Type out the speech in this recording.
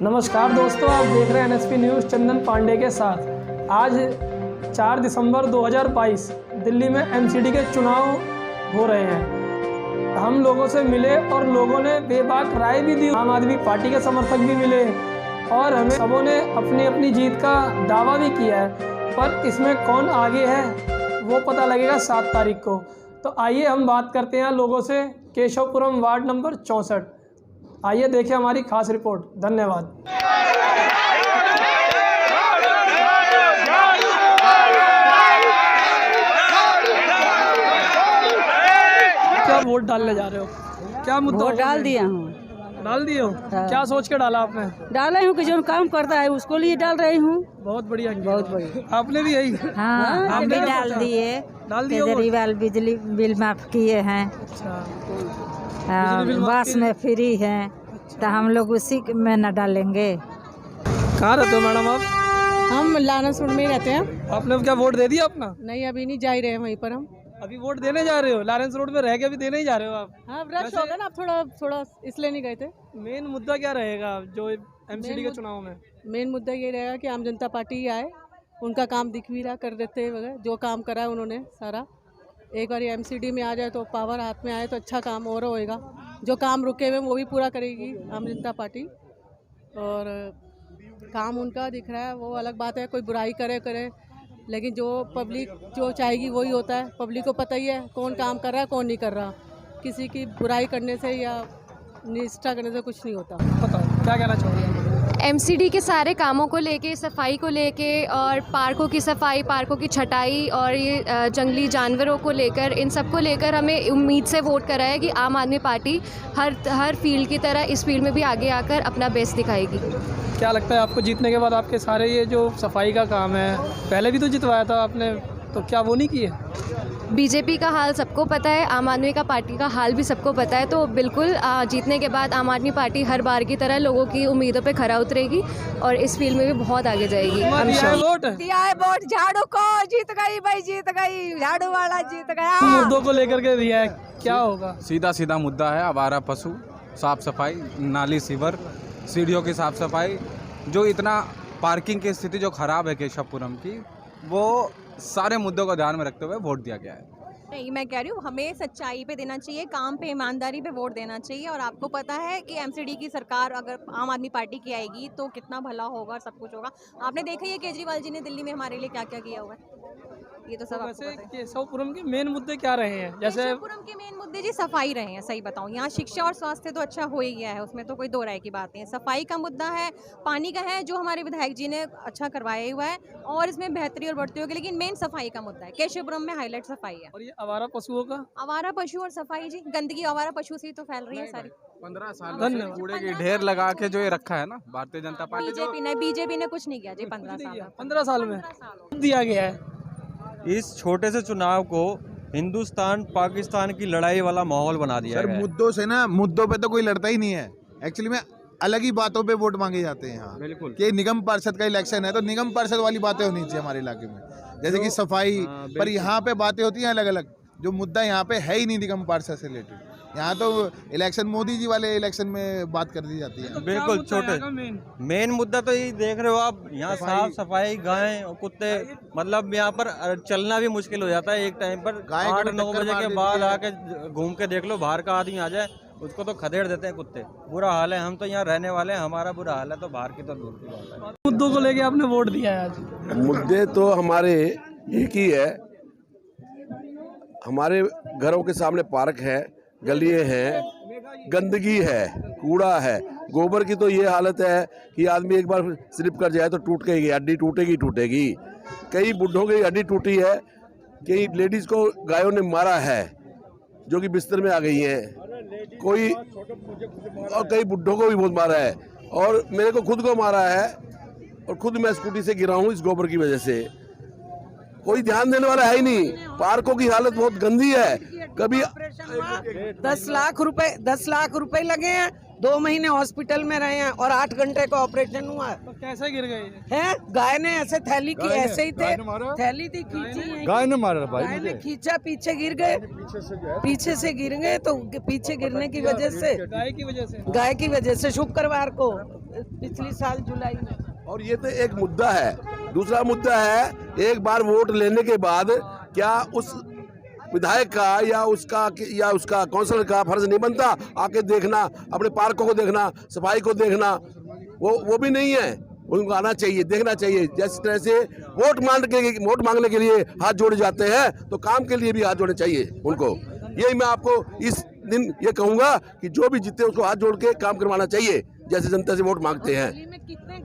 नमस्कार दोस्तों, आप देख रहे हैं एनएसपी न्यूज़ चंदन पांडे के साथ। आज 4 दिसंबर 2022 दिल्ली में एमसीडी के चुनाव हो रहे हैं। हम लोगों से मिले और लोगों ने बेबाक राय भी दी। आम आदमी पार्टी के समर्थक भी मिले और हमें सबों ने अपनी अपनी जीत का दावा भी किया है, पर इसमें कौन आगे है वो पता लगेगा 7 तारीख को। तो आइए हम बात करते हैं लोगों से। केशवपुरम वार्ड नंबर 64, आइए देखिए हमारी खास रिपोर्ट। धन्यवाद। क्या वोट डालने जा रहे हो? क्या मुद्दा? वोट डाल दिया हूँ। डाल दिए हो? हाँ। क्या सोच के डाला आपने? डाले हूँ कि जो काम करता है उसको लिए डाल रही हूँ। बहुत बढ़िया, बहुत बढ़िया। आपने भी यही? हाँ, हम भी डाल दिए। डाल दिए वोट? केजरीवाल बिजली बिल माफ किए हैं। अच्छा, बस में फ्री है, तो हम लोग उसी में न डालेंगे। कहाँ रहते हो मैडम आप? हम लानस रोड में ही रहते हैं। आपने क्या वोट दे दिया अपना? नहीं, अभी नहीं जा ही रहे हैं वहीं पर हम। अभी वोट देने जा रहे हो? लॉरेंस रोड में रह के भी देने ही जा रहे हो आप? हाँ, रश हो गया ना, अब थोड़ा इसलिए नहीं गए थे। मेन मुद्दा क्या रहेगा जो एमसीडी के चुनाव में? मेन मुद्दा ये रहेगा कि आम जनता पार्टी ही आए, उनका काम दिख भी रहा, कर देते हैं वगैरह, जो काम करा है उन्होंने सारा। एक बार एमसीडी में आ जाए तो पावर हाथ में आए तो अच्छा काम और होएगा। जो काम रुके हुए वो भी पूरा करेगी आम जनता पार्टी, और काम उनका दिख रहा है वो अलग बात है। कोई बुराई करे, लेकिन जो पब्लिक जो चाहेगी वही होता है। पब्लिक को पता ही है कौन काम कर रहा है कौन नहीं कर रहा। किसी की बुराई करने से या निष्ठा करने से कुछ नहीं होता। बताओ क्या कहना चाहोगे? एमसीडी के सारे कामों को लेके, सफाई को लेके, और पार्कों की सफाई, पार्कों की छटाई, और ये जंगली जानवरों को लेकर, इन सब को लेकर हमें उम्मीद से वोट करा है कि आम आदमी पार्टी हर फील्ड की तरह इस फील्ड में भी आगे आकर अपना बेस्ट दिखाएगी। क्या लगता है आपको जीतने के बाद आपके सारे ये जो सफाई का काम है, पहले भी तो जितवाया था आपने, तो क्या वो नहीं किए? बीजेपी का हाल सबको पता है, आम आदमी का पार्टी का हाल भी सबको पता है, तो बिल्कुल जीतने के बाद आम आदमी पार्टी हर बार की तरह लोगों की उम्मीदों पे खरा उतरेगी और इस फील्ड में भी बहुत आगे जाएगी। वोट दिया है वोट झाड़ू को, जीत गई भाई, जीत गई, झाड़ू वाला जीत गया। मुद्दों को लेकर के दिया है, क्या होगा? सीधा मुद्दा है आवारा पशु, साफ सफाई, नाली सीवर, सीढ़ियों की साफ सफाई। जो इतना पार्किंग की स्थिति जो खराब है केशवपुरम की, वो सारे मुद्दों को ध्यान में रखते हुए वोट दिया गया है। नहीं, मैं कह रही हूँ हमें सच्चाई पे देना चाहिए, काम पे, ईमानदारी पे वोट देना चाहिए। और आपको पता है कि एमसीडी की सरकार अगर आम आदमी पार्टी की आएगी तो कितना भला होगा और सब कुछ होगा। आपने देखा ही है केजरीवाल जी ने दिल्ली में हमारे लिए क्या क्या किया हुआ है, ये तो सब आपको वैसे पता है। केशवपुरम के मेन मुद्दे क्या रहे हैं? जैसे केशवपुरम के मेन मुद्दे जी सफाई रहे हैं। सही बताऊं, यहाँ शिक्षा और स्वास्थ्य तो अच्छा हो ही गया है, उसमें तो कोई दो राय की बात नहीं है। सफाई का मुद्दा है, पानी का है, जो हमारे विधायक जी ने अच्छा करवाया हुआ है और इसमें बेहतरी और बढ़ती होगी, लेकिन मेन सफाई का मुद्दा है। केशवपुरम में हाईलाइट सफाई है। और ये आवारा पशुओं का? आवारा पशु और सफाई जी, गंदगी आवारा पशु से ही तो फैल रही है सारी। 15 साल से कूड़े की ढेर लगा के जो ये रखा है ना भारतीय जनता पार्टी, बीजेपी ने कुछ नहीं किया जी 15 साल में दिया गया है। इस छोटे से चुनाव को हिंदुस्तान पाकिस्तान की लड़ाई वाला माहौल बना दिया सर, है। मुद्दों से ना, मुद्दों पे तो कोई लड़ता ही नहीं है। एक्चुअली में अलग ही बातों पे वोट मांगे जाते हैं यहाँ। बिल्कुल। कि निगम पार्षद का इलेक्शन है तो निगम पार्षद वाली बातें होनी चाहिए हमारे इलाके में, जैसे कि सफाई। पर यहाँ पे बातें होती हैं अलग अलग। जो मुद्दा यहाँ पे है ही नहीं निगम पार्षद से रिलेटेड, यहाँ तो इलेक्शन मोदी जी वाले इलेक्शन में बात कर दी जाती है। बिल्कुल छोटे मेन मुद्दा तो यही देख रहे हो आप, यहाँ साफ सफाई, गायें और कुत्ते, मतलब यहाँ पर चलना भी मुश्किल हो जाता है एक टाइम पर। 8-9 बजे के बाद आके घूम के देख लो, बाहर का आदमी आ जाए उसको तो खदेड़ देते हैं कुत्ते। बुरा हाल है। हम तो यहाँ रहने वाले हैं, हमारा बुरा हाल है, तो बाहर की तो दूर की बात है। मुद्दों को लेके आपने वोट दिया है आज? मुद्दे तो हमारे एक ही है। हमारे घरों के सामने पार्क है, गलियां हैं, गंदगी है, कूड़ा है, गोबर की तो ये हालत है कि आदमी एक बार स्लिप कर जाए तो टूट गई, हड्डी टूटेगी। कई बुढ़ों की हड्डी टूटी है, कई लेडीज को गायों ने मारा है जो कि बिस्तर में आ गई हैं, कोई और कई बुढ़ों को भी बहुत मारा है, और मेरे को खुद को मारा है, और खुद मैं स्कूटी से गिरा हूँ इस गोबर की वजह से। कोई ध्यान देने वाला है ही नहीं। पार्कों की हालत बहुत गंदी है। कभी 10 लाख रुपए लगे हैं 2 महीने हॉस्पिटल में रहे हैं और 8 घंटे का ऑपरेशन हुआ तो कैसे गिर गए है। गाय ने ऐसे थैली की, ऐसे ही थे, थैली थी खींची, गाय ने मारा भाई, गाय ने खींचा, पीछे गिर गए, पीछे से गिर गए। तो पीछे गिरने की वजह से, गाय की वजह से शुक्रवार को पिछली साल जुलाई में। और ये तो एक मुद्दा है। दूसरा मुद्दा है, एक बार वोट लेने के बाद क्या उस विधायक का या उसका काउंसलर का फर्ज नहीं बनता आके देखना, अपने पार्कों को देखना, सफाई को देखना? वो भी नहीं है। उनको आना चाहिए, देखना चाहिए। जिस तरह से वोट मांगने के लिए हाथ जोड़े जाते हैं, तो काम के लिए भी हाथ जोड़ने चाहिए उनको। यही मैं आपको इस दिन ये कहूँगा कि जो भी जीते उसको हाथ जोड़ के काम करवाना चाहिए, जैसे जनता से वोट मांगते हैं।